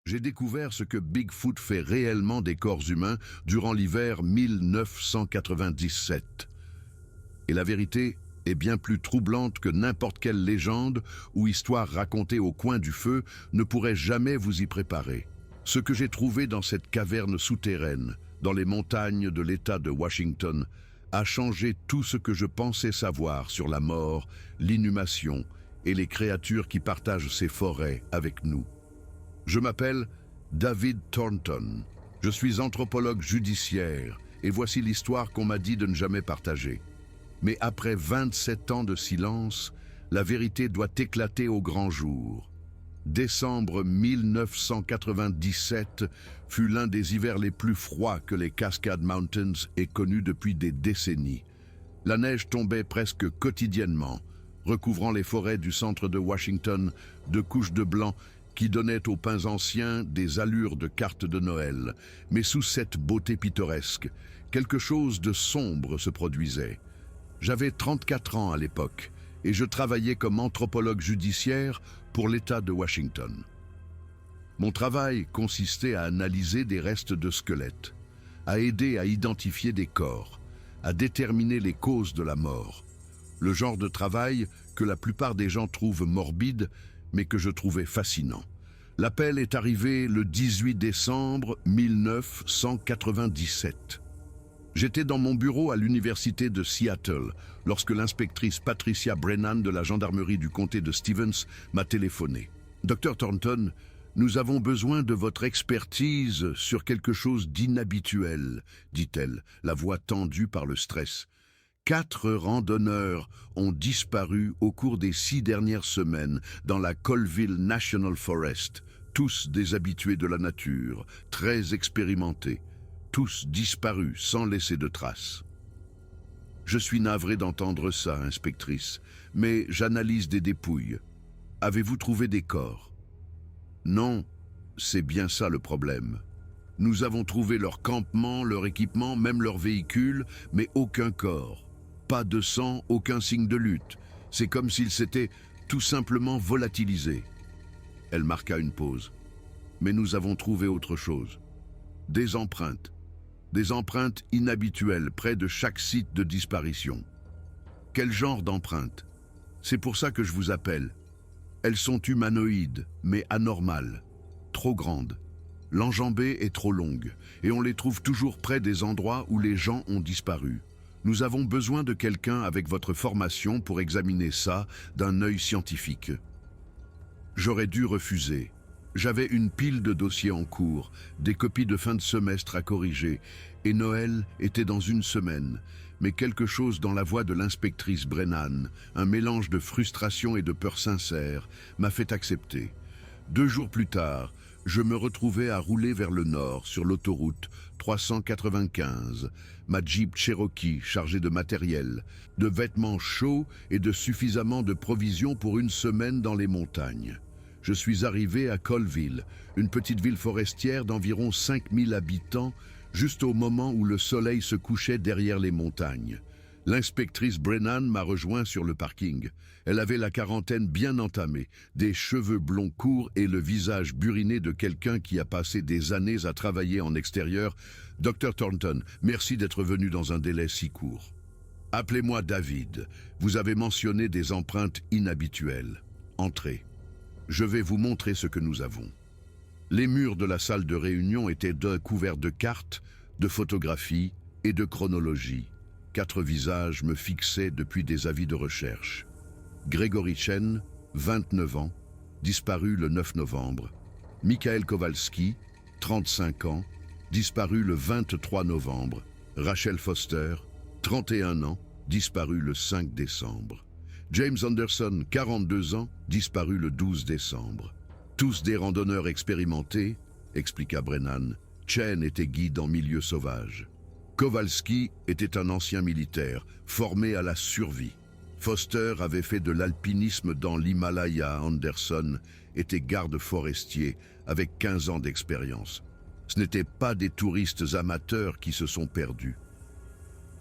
j'ai découvert ce que Bigfoot fait réellement des corps humains durant l'hiver 1997. Et la vérité est bien plus troublante que n'importe quelle légende ou histoire racontée au coin du feu ne pourrait jamais vous y préparer. Ce que j'ai trouvé dans cette caverne souterraine, dans les montagnes de l'État de Washington, a changé tout ce que je pensais savoir sur la mort, l'inhumation et les créatures qui partagent ces forêts avec nous. Je m'appelle David Thornton. Je suis anthropologue judiciaire et voici l'histoire qu'on m'a dit de ne jamais partager. Mais après 27 ans de silence, la vérité doit éclater au grand jour. Décembre 1997 fut l'un des hivers les plus froids que les Cascade Mountains aient connus depuis des décennies. La neige tombait presque quotidiennement, recouvrant les forêts du centre de Washington de couches de blanc qui donnaient aux pins anciens des allures de cartes de Noël. Mais sous cette beauté pittoresque, quelque chose de sombre se produisait. J'avais 34 ans à l'époque et je travaillais comme anthropologue judiciaire pour l'État de Washington. Mon travail consistait à analyser des restes de squelettes, à aider à identifier des corps, à déterminer les causes de la mort. Le genre de travail que la plupart des gens trouvent morbide, mais que je trouvais fascinant. L'appel est arrivé le 18 décembre 1997. J'étais dans mon bureau à l'université de Seattle lorsque l'inspectrice Patricia Brennan de la gendarmerie du comté de Stevens m'a téléphoné. « Dr Thornton, nous avons besoin de votre expertise sur quelque chose d'inhabituel, dit-elle, la voix tendue par le stress. 4 randonneurs ont disparu au cours des 6 dernières semaines dans la Colville National Forest, tous des habitués de la nature, très expérimentés. Tous disparus sans laisser de traces. » Je suis navré d'entendre ça, inspectrice, mais j'analyse des dépouilles. Avez-vous trouvé des corps? Non, c'est bien ça le problème. Nous avons trouvé leur campement, leur équipement, même leur véhicule, mais aucun corps. Pas de sang, aucun signe de lutte. C'est comme s'ils s'étaient tout simplement volatilisés. Elle marqua une pause. Mais nous avons trouvé autre chose. Des empreintes. Des empreintes inhabituelles près de chaque site de disparition. Quel genre d'empreintes? C'est pour ça que je vous appelle. Elles sont humanoïdes, mais anormales, trop grandes. L'enjambée est trop longue, et on les trouve toujours près des endroits où les gens ont disparu. Nous avons besoin de quelqu'un avec votre formation pour examiner ça d'un œil scientifique. J'aurais dû refuser. J'avais une pile de dossiers en cours, des copies de fin de semestre à corriger, et Noël était dans 1 semaine. Mais quelque chose dans la voix de l'inspectrice Brennan, un mélange de frustration et de peur sincère, m'a fait accepter. 2 jours plus tard, je me retrouvais à rouler vers le nord sur l'autoroute 395, ma Jeep Cherokee chargée de matériel, de vêtements chauds et de suffisamment de provisions pour 1 semaine dans les montagnes. Je suis arrivé à Colville, une petite ville forestière d'environ 5000 habitants, juste au moment où le soleil se couchait derrière les montagnes. L'inspectrice Brennan m'a rejoint sur le parking. Elle avait la quarantaine bien entamée, des cheveux blonds courts et le visage buriné de quelqu'un qui a passé des années à travailler en extérieur. « Dr Thornton, merci d'être venu dans un délai si court. Appelez-moi David. Vous avez mentionné des empreintes inhabituelles. Entrez. Je vais vous montrer ce que nous avons. » Les murs de la salle de réunion étaient couverts de cartes, de photographies et de chronologies. 4 visages me fixaient depuis des avis de recherche. Gregory Chen, 29 ans, disparu le 9 novembre. Michael Kowalski, 35 ans, disparu le 23 novembre. Rachel Foster, 31 ans, disparu le 5 décembre. James Anderson, 42 ans, disparu le 12 décembre. Tous des randonneurs expérimentés, expliqua Brennan. Chen était guide en milieu sauvage. Kowalski était un ancien militaire, formé à la survie. Foster avait fait de l'alpinisme dans l'Himalaya. Anderson était garde forestier, avec 15 ans d'expérience. Ce n'étaient pas des touristes amateurs qui se sont perdus.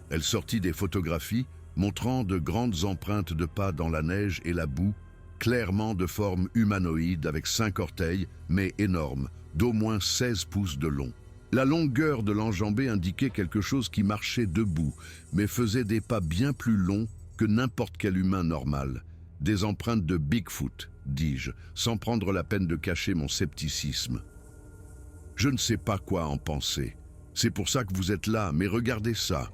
Elle sortit des photographies, montrant de grandes empreintes de pas dans la neige et la boue, clairement de forme humanoïde avec 5 orteils, mais énormes, d'au moins 16 pouces de long. La longueur de l'enjambée indiquait quelque chose qui marchait debout, mais faisait des pas bien plus longs que n'importe quel humain normal. Des empreintes de Bigfoot, dis-je, sans prendre la peine de cacher mon scepticisme. Je ne sais pas quoi en penser. C'est pour ça que vous êtes là, mais regardez ça.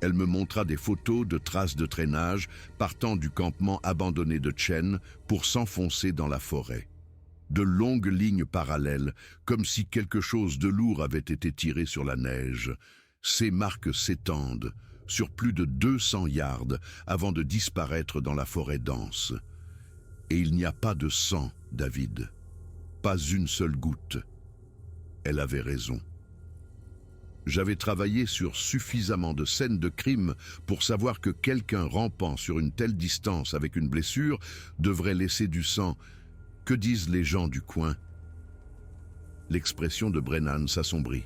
Elle me montra des photos de traces de traînage partant du campement abandonné de Chen pour s'enfoncer dans la forêt. De longues lignes parallèles, comme si quelque chose de lourd avait été tiré sur la neige. Ces marques s'étendent sur plus de 200 yards avant de disparaître dans la forêt dense. Et il n'y a pas de sang, David. Pas une seule goutte. Elle avait raison. J'avais travaillé sur suffisamment de scènes de crime pour savoir que quelqu'un rampant sur une telle distance avec une blessure devrait laisser du sang. Que disent les gens du coin? L'expression de Brennan s'assombrit.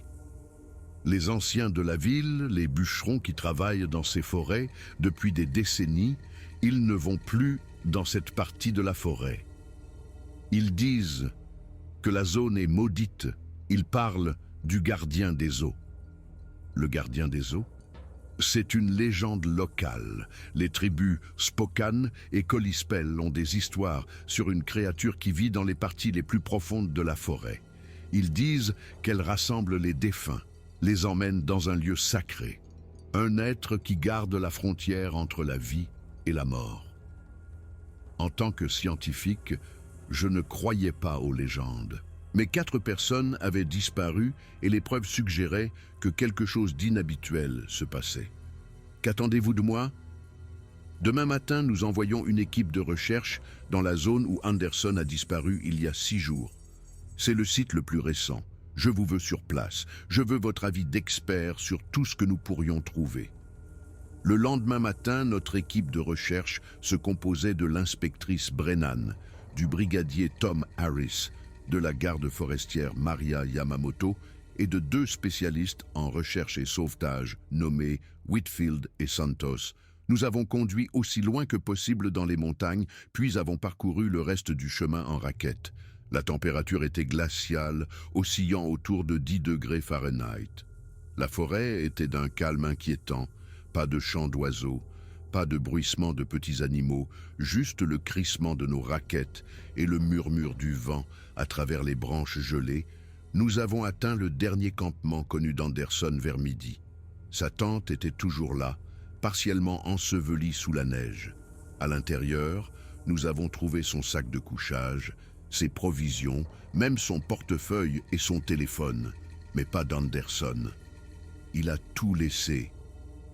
Les anciens de la ville, les bûcherons qui travaillent dans ces forêts depuis des décennies, ils ne vont plus dans cette partie de la forêt. Ils disent que la zone est maudite. Ils parlent du gardien des eaux. Le gardien des eaux? C'est une légende locale. Les tribus Spokane et Kolispel ont des histoires sur une créature qui vit dans les parties les plus profondes de la forêt. Ils disent qu'elle rassemble les défunts, les emmène dans un lieu sacré. Un être qui garde la frontière entre la vie et la mort. En tant que scientifique, je ne croyais pas aux légendes. Mais 4 personnes avaient disparu et les preuves suggéraient que quelque chose d'inhabituel se passait. Qu'attendez-vous de moi? Demain matin, nous envoyons une équipe de recherche dans la zone où Anderson a disparu il y a 6 jours. C'est le site le plus récent. Je vous veux sur place. Je veux votre avis d'expert sur tout ce que nous pourrions trouver. Le lendemain matin, notre équipe de recherche se composait de l'inspectrice Brennan, du brigadier Tom Harris, de la garde forestière Maria Yamamoto et de 2 spécialistes en recherche et sauvetage nommés Whitfield et Santos. Nous avons conduit aussi loin que possible dans les montagnes, puis avons parcouru le reste du chemin en raquette. La température était glaciale, oscillant autour de 10 degrés Fahrenheit. La forêt était d'un calme inquiétant, pas de chants d'oiseaux, pas de bruissement de petits animaux, juste le crissement de nos raquettes et le murmure du vent à travers les branches gelées. Nous avons atteint le dernier campement connu d'Anderson vers midi. Sa tente était toujours là, partiellement ensevelie sous la neige. À l'intérieur, nous avons trouvé son sac de couchage, ses provisions, même son portefeuille et son téléphone, mais pas d'Anderson. Il a tout laissé,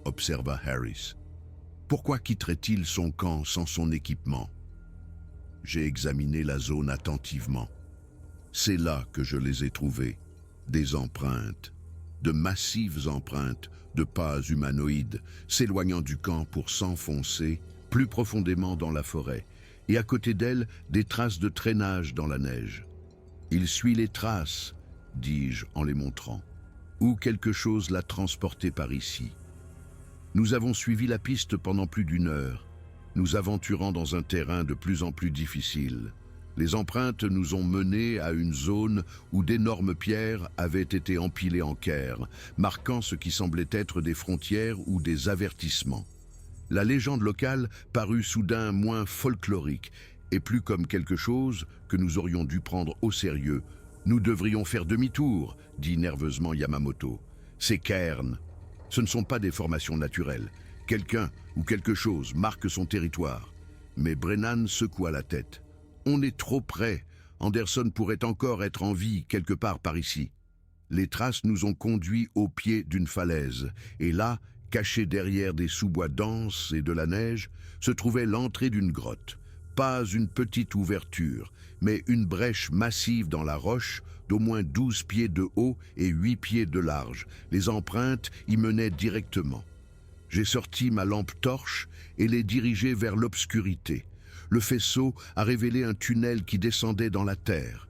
observa Harris. Pourquoi quitterait-il son camp sans son équipement? J'ai examiné la zone attentivement. C'est là que je les ai trouvés, des empreintes, de massives empreintes de pas humanoïdes, s'éloignant du camp pour s'enfoncer plus profondément dans la forêt, et à côté d'elle, des traces de traînage dans la neige. Il suit les traces, dis-je en les montrant, ou quelque chose l'a transporté par ici. Nous avons suivi la piste pendant plus d'1 heure, nous aventurant dans un terrain de plus en plus difficile. Les empreintes nous ont menés à une zone où d'énormes pierres avaient été empilées en caire, marquant ce qui semblait être des frontières ou des avertissements. La légende locale parut soudain moins folklorique et plus comme quelque chose que nous aurions dû prendre au sérieux. Nous devrions faire demi-tour, dit nerveusement Yamamoto. Ces cairns, ce ne sont pas des formations naturelles. Quelqu'un ou quelque chose marque son territoire. Mais Brennan secoua la tête. On est trop près. Anderson pourrait encore être en vie quelque part par ici. Les traces nous ont conduits au pied d'une falaise. Et là, caché derrière des sous-bois denses et de la neige, se trouvait l'entrée d'une grotte. Pas une petite ouverture, mais une brèche massive dans la roche d'au moins 12 pieds de haut et 8 pieds de large. Les empreintes y menaient directement. J'ai sorti ma lampe torche et l'ai dirigée vers l'obscurité. Le faisceau a révélé un tunnel qui descendait dans la terre.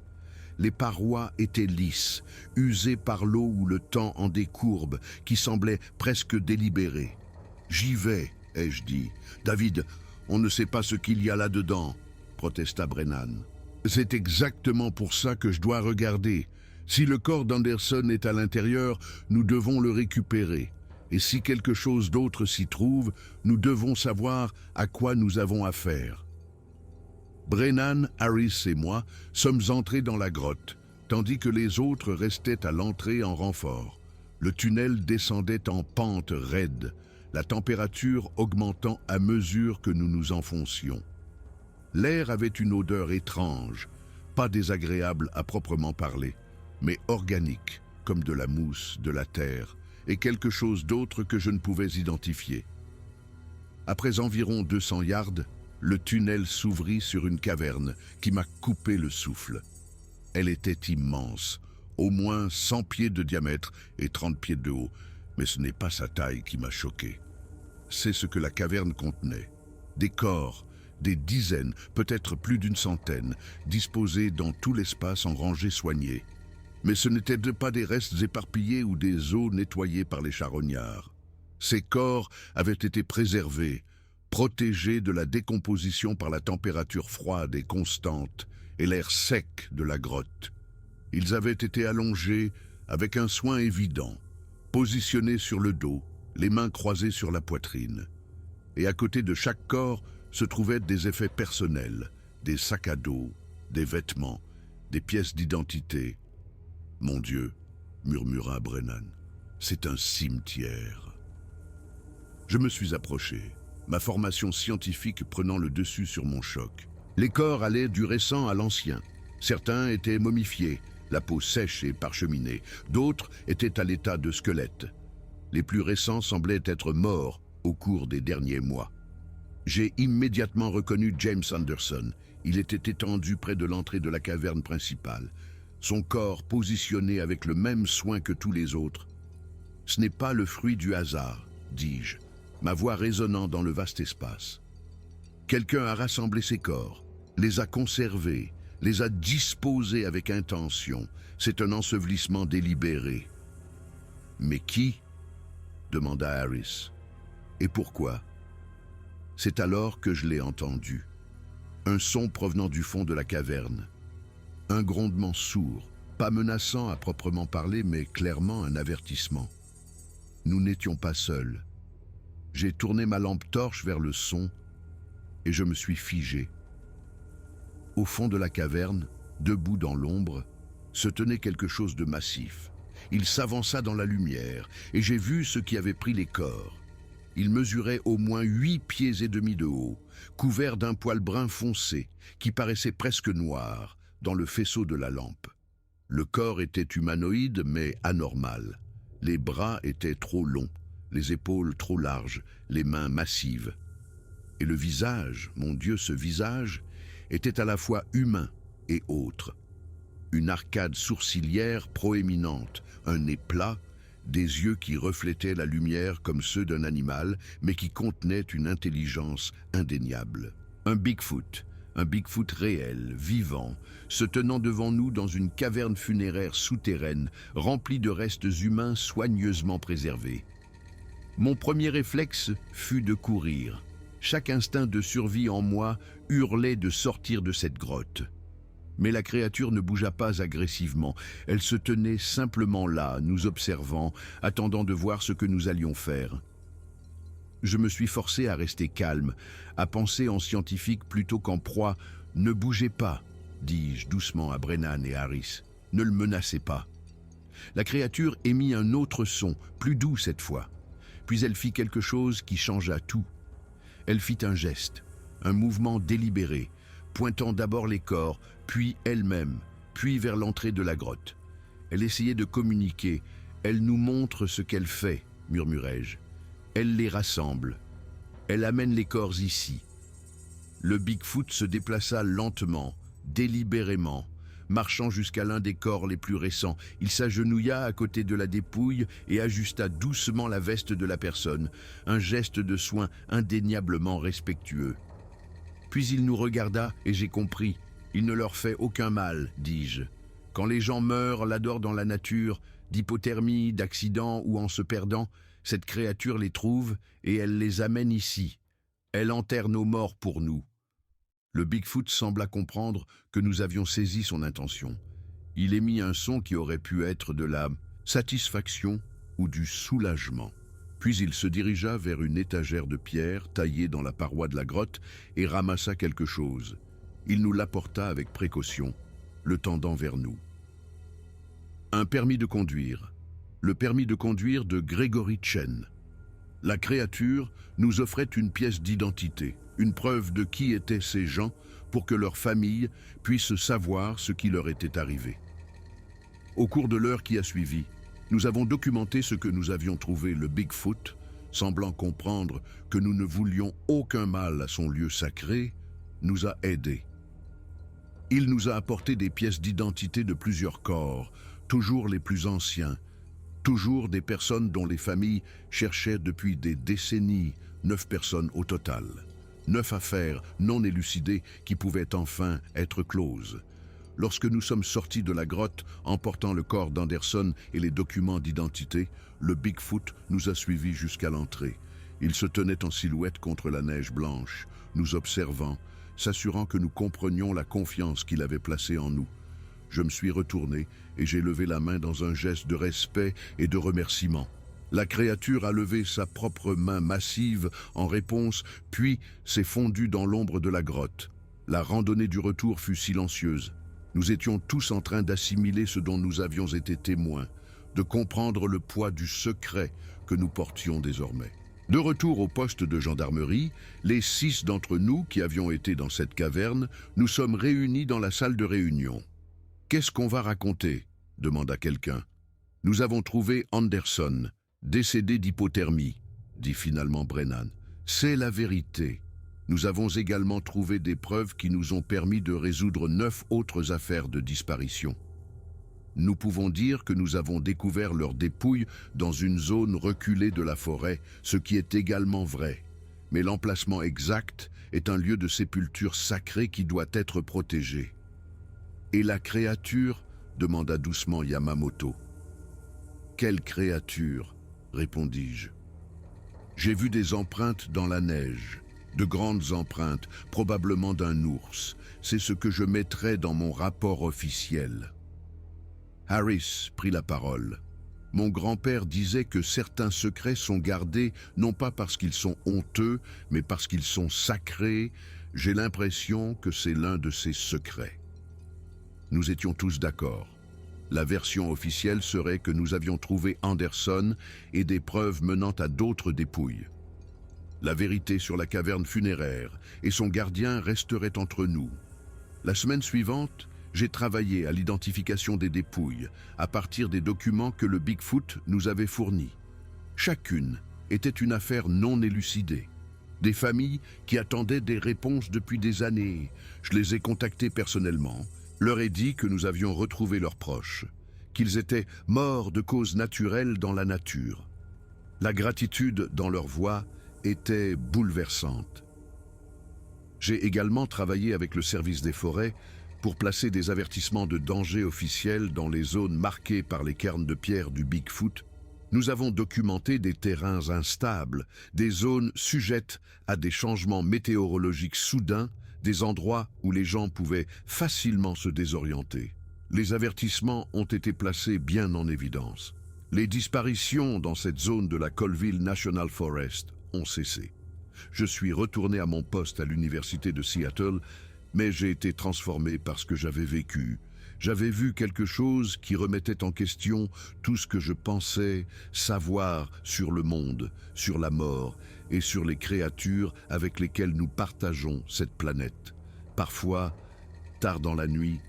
Les parois étaient lisses, usées par l'eau ou le temps en des courbes qui semblaient presque délibérées. « J'y vais », ai-je dit. « David, on ne sait pas ce qu'il y a là-dedans. protesta Brennan. C'est exactement pour ça que je dois regarder. Si le corps d'Anderson est à l'intérieur, nous devons le récupérer. Et si quelque chose d'autre s'y trouve, nous devons savoir à quoi nous avons affaire. Brennan, Harris et moi sommes entrés dans la grotte, tandis que les autres restaient à l'entrée en renfort. Le tunnel descendait en pente raide, la température augmentant à mesure que nous nous enfoncions. L'air avait une odeur étrange, pas désagréable à proprement parler, mais organique, comme de la mousse, de la terre, et quelque chose d'autre que je ne pouvais identifier. Après environ 200 yards, le tunnel s'ouvrit sur une caverne qui m'a coupé le souffle. Elle était immense, au moins 100 pieds de diamètre et 30 pieds de haut, mais ce n'est pas sa taille qui m'a choqué. C'est ce que la caverne contenait. Des corps, des dizaines, peut-être plus d'une centaine, disposés dans tout l'espace en rangées soignées. Mais ce n'étaient pas des restes éparpillés ou des os nettoyés par les charognards. Ces corps avaient été préservés, protégés de la décomposition par la température froide et constante et l'air sec de la grotte. Ils avaient été allongés avec un soin évident, positionnés sur le dos, les mains croisées sur la poitrine. Et à côté de chaque corps se trouvaient des effets personnels, des sacs à dos, des vêtements, des pièces d'identité. « Mon Dieu », murmura Brennan, « c'est un cimetière. » Je me suis approché, ma formation scientifique prenant le dessus sur mon choc. Les corps allaient du récent à l'ancien. Certains étaient momifiés, la peau sèche et parcheminée. D'autres étaient à l'état de squelette. Les plus récents semblaient être morts au cours des derniers mois. J'ai immédiatement reconnu James Anderson. Il était étendu près de l'entrée de la caverne principale. Son corps positionné avec le même soin que tous les autres. « Ce n'est pas le fruit du hasard », dis-je, ma voix résonnant dans le vaste espace. Quelqu'un a rassemblé ces corps, les a conservés, les a disposés avec intention. C'est un ensevelissement délibéré. « Mais qui ?» demanda Harris. « Et pourquoi ?» C'est alors que je l'ai entendu. Un son provenant du fond de la caverne. Un grondement sourd, pas menaçant à proprement parler, mais clairement un avertissement. Nous n'étions pas seuls. J'ai tourné ma lampe torche vers le son et je me suis figé. Au fond de la caverne, debout dans l'ombre, se tenait quelque chose de massif. Il s'avança dans la lumière et j'ai vu ce qui avait pris les corps. Il mesurait au moins 8 pieds et demi de haut, couvert d'un poil brun foncé qui paraissait presque noir dans le faisceau de la lampe. Le corps était humanoïde mais anormal. Les bras étaient trop longs, les épaules trop larges, les mains massives. Et le visage, mon Dieu, ce visage, était à la fois humain et autre. Une arcade sourcilière proéminente, un nez plat, des yeux qui reflétaient la lumière comme ceux d'un animal, mais qui contenaient une intelligence indéniable. Un Bigfoot réel, vivant, se tenant devant nous dans une caverne funéraire souterraine, remplie de restes humains soigneusement préservés. Mon premier réflexe fut de courir. Chaque instinct de survie en moi hurlait de sortir de cette grotte. Mais la créature ne bougea pas agressivement. Elle se tenait simplement là, nous observant, attendant de voir ce que nous allions faire. Je me suis forcé à rester calme, à penser en scientifique plutôt qu'en proie. « Ne bougez pas », dis-je doucement à Brennan et Harris. « Ne le menacez pas. » La créature émit un autre son, plus doux cette fois. Puis elle fit quelque chose qui changea tout. Elle fit un geste, un mouvement délibéré, pointant d'abord les corps, puis elle-même, puis vers l'entrée de la grotte. Elle essayait de communiquer. « Elle nous montre ce qu'elle fait », murmurai-je. « Elle les rassemble. Elle amène les corps ici. » Le Bigfoot se déplaça lentement, délibérément, marchant jusqu'à l'un des corps les plus récents. Il s'agenouilla à côté de la dépouille et ajusta doucement la veste de la personne, un geste de soin indéniablement respectueux. Puis il nous regarda et j'ai compris. Il ne leur fait aucun mal, dis-je. Quand les gens meurent là-dehors dans la nature, d'hypothermie, d'accident ou en se perdant, cette créature les trouve et elle les amène ici. Elle enterre nos morts pour nous. Le Bigfoot sembla comprendre que nous avions saisi son intention. Il émit un son qui aurait pu être de la satisfaction ou du soulagement. Puis il se dirigea vers une étagère de pierre taillée dans la paroi de la grotte et ramassa quelque chose. Il nous l'apporta avec précaution, le tendant vers nous. Un permis de conduire. Le permis de conduire de Gregory Chen. La créature nous offrait une pièce d'identité, une preuve de qui étaient ces gens pour que leur famille puisse savoir ce qui leur était arrivé. Au cours de l'heure qui a suivi, nous avons documenté ce que nous avions trouvé. Le Bigfoot, semblant comprendre que nous ne voulions aucun mal à son lieu sacré, nous a aidés. Il nous a apporté des pièces d'identité de plusieurs corps, toujours les plus anciens, toujours des personnes dont les familles cherchaient depuis des décennies, 9 personnes au total. 9 affaires non élucidées qui pouvaient enfin être closes. Lorsque nous sommes sortis de la grotte, emportant le corps d'Anderson et les documents d'identité, le Bigfoot nous a suivis jusqu'à l'entrée. Il se tenait en silhouette contre la neige blanche, nous observant, s'assurant que nous comprenions la confiance qu'il avait placée en nous. Je me suis retourné et j'ai levé la main dans un geste de respect et de remerciement. La créature a levé sa propre main massive en réponse, puis s'est fondue dans l'ombre de la grotte. La randonnée du retour fut silencieuse. Nous étions tous en train d'assimiler ce dont nous avions été témoins, de comprendre le poids du secret que nous portions désormais. De retour au poste de gendarmerie, les 6 d'entre nous qui avions été dans cette caverne, nous sommes réunis dans la salle de réunion. « Qu'est-ce qu'on va raconter ?» demanda quelqu'un. « Nous avons trouvé Anderson, décédé d'hypothermie, » dit finalement Brennan. « C'est la vérité. » Nous avons également trouvé des preuves qui nous ont permis de résoudre 9 autres affaires de disparition. Nous pouvons dire que nous avons découvert leurs dépouilles dans une zone reculée de la forêt, ce qui est également vrai. Mais l'emplacement exact est un lieu de sépulture sacré qui doit être protégé. « Et la créature ?» demanda doucement Yamamoto. « Quelle créature ?» répondis-je. « J'ai vu des empreintes dans la neige. De grandes empreintes, probablement d'un ours. C'est ce que je mettrai dans mon rapport officiel. » Harris prit la parole. « Mon grand-père disait que certains secrets sont gardés non pas parce qu'ils sont honteux, mais parce qu'ils sont sacrés. J'ai l'impression que c'est l'un de ces secrets. » Nous étions tous d'accord. La version officielle serait que nous avions trouvé Anderson et des preuves menant à d'autres dépouilles. La vérité sur la caverne funéraire et son gardien resterait entre nous. La semaine suivante, j'ai travaillé à l'identification des dépouilles à partir des documents que le Bigfoot nous avait fournis. Chacune était une affaire non élucidée. Des familles qui attendaient des réponses depuis des années. Je les ai contactées personnellement, leur ai dit que nous avions retrouvé leurs proches, qu'ils étaient morts de causes naturelles dans la nature. La gratitude dans leur voix était bouleversante. J'ai également travaillé avec le service des forêts pour placer des avertissements de danger officiels dans les zones marquées par les cairns de pierre du Bigfoot. Nous avons documenté des terrains instables, des zones sujettes à des changements météorologiques soudains, des endroits où les gens pouvaient facilement se désorienter. Les avertissements ont été placés bien en évidence. Les disparitions dans cette zone de la Colville National Forest ont cessé. Je suis retourné à mon poste à l'université de Seattle, mais j'ai été transformé par ce que j'avais vécu. J'avais vu quelque chose qui remettait en question tout ce que je pensais savoir sur le monde, sur la mort et sur les créatures avec lesquelles nous partageons cette planète. Parfois, tard dans la nuit,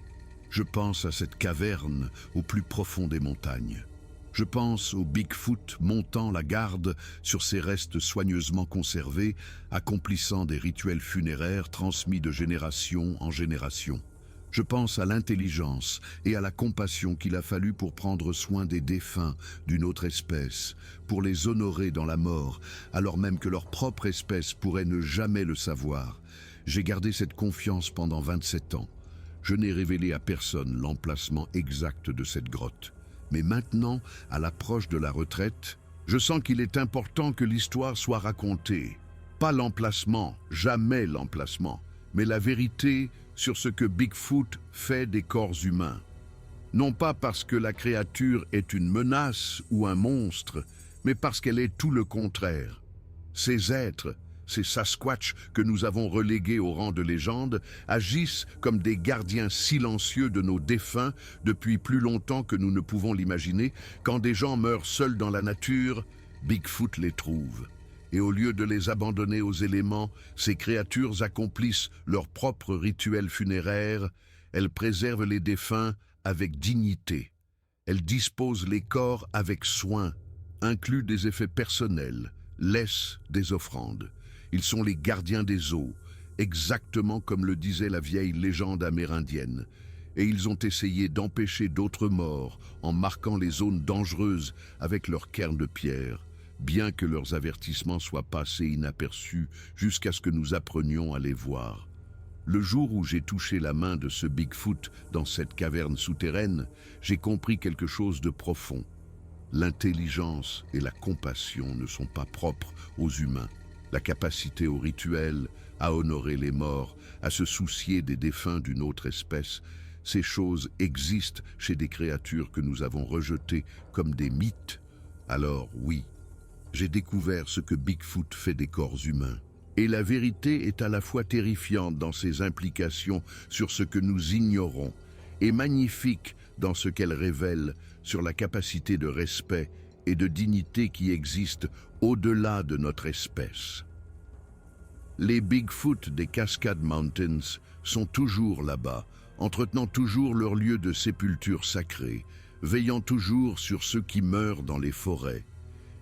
je pense à cette caverne au plus profond des montagnes. Je pense au Bigfoot montant la garde sur ces restes soigneusement conservés, accomplissant des rituels funéraires transmis de génération en génération. Je pense à l'intelligence et à la compassion qu'il a fallu pour prendre soin des défunts d'une autre espèce, pour les honorer dans la mort, alors même que leur propre espèce pourrait ne jamais le savoir. J'ai gardé cette confiance pendant 27 ans. Je n'ai révélé à personne l'emplacement exact de cette grotte. Mais maintenant, à l'approche de la retraite, je sens qu'il est important que l'histoire soit racontée. Pas l'emplacement, jamais l'emplacement, mais la vérité sur ce que Bigfoot fait des corps humains. Non pas parce que la créature est une menace ou un monstre, mais parce qu'elle est tout le contraire. Ces êtres, ces Sasquatch que nous avons relégués au rang de légende, agissent comme des gardiens silencieux de nos défunts depuis plus longtemps que nous ne pouvons l'imaginer. Quand des gens meurent seuls dans la nature, Bigfoot les trouve. Et au lieu de les abandonner aux éléments, ces créatures accomplissent leur propre rituel funéraire. Elles préservent les défunts avec dignité. Elles disposent les corps avec soin, incluent des effets personnels, laissent des offrandes. Ils sont les gardiens des eaux, exactement comme le disait la vieille légende amérindienne. Et ils ont essayé d'empêcher d'autres morts en marquant les zones dangereuses avec leurs cairns de pierre, bien que leurs avertissements soient passés inaperçus jusqu'à ce que nous apprenions à les voir. Le jour où j'ai touché la main de ce Bigfoot dans cette caverne souterraine, j'ai compris quelque chose de profond. L'intelligence et la compassion ne sont pas propres aux humains. La capacité au rituel, à honorer les morts, à se soucier des défunts d'une autre espèce, ces choses existent chez des créatures que nous avons rejetées comme des mythes. Alors oui, j'ai découvert ce que Bigfoot fait des corps humains. Et la vérité est à la fois terrifiante dans ses implications sur ce que nous ignorons et magnifique dans ce qu'elle révèle sur la capacité de respect et de dignité qui existe au-delà de notre espèce. Les Bigfoot des Cascade Mountains sont toujours là-bas, entretenant toujours leur lieu de sépulture sacrée, veillant toujours sur ceux qui meurent dans les forêts.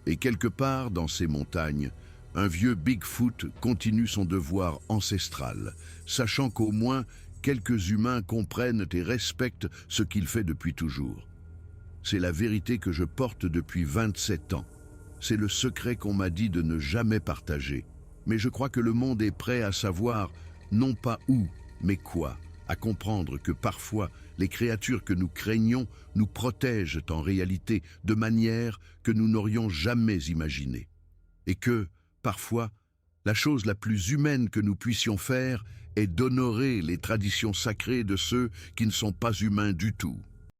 Et quelque part dans ces montagnes, un vieux Bigfoot continue son devoir ancestral, sachant qu'au moins quelques humains comprennent et respectent ce qu'il fait depuis toujours. C'est la vérité que je porte depuis 27 ans. C'est le secret qu'on m'a dit de ne jamais partager. Mais je crois que le monde est prêt à savoir non pas où, mais quoi, à comprendre que parfois les créatures que nous craignons nous protègent en réalité de manière que nous n'aurions jamais imaginée. Et que, parfois, la chose la plus humaine que nous puissions faire est d'honorer les traditions sacrées de ceux qui ne sont pas humains du tout.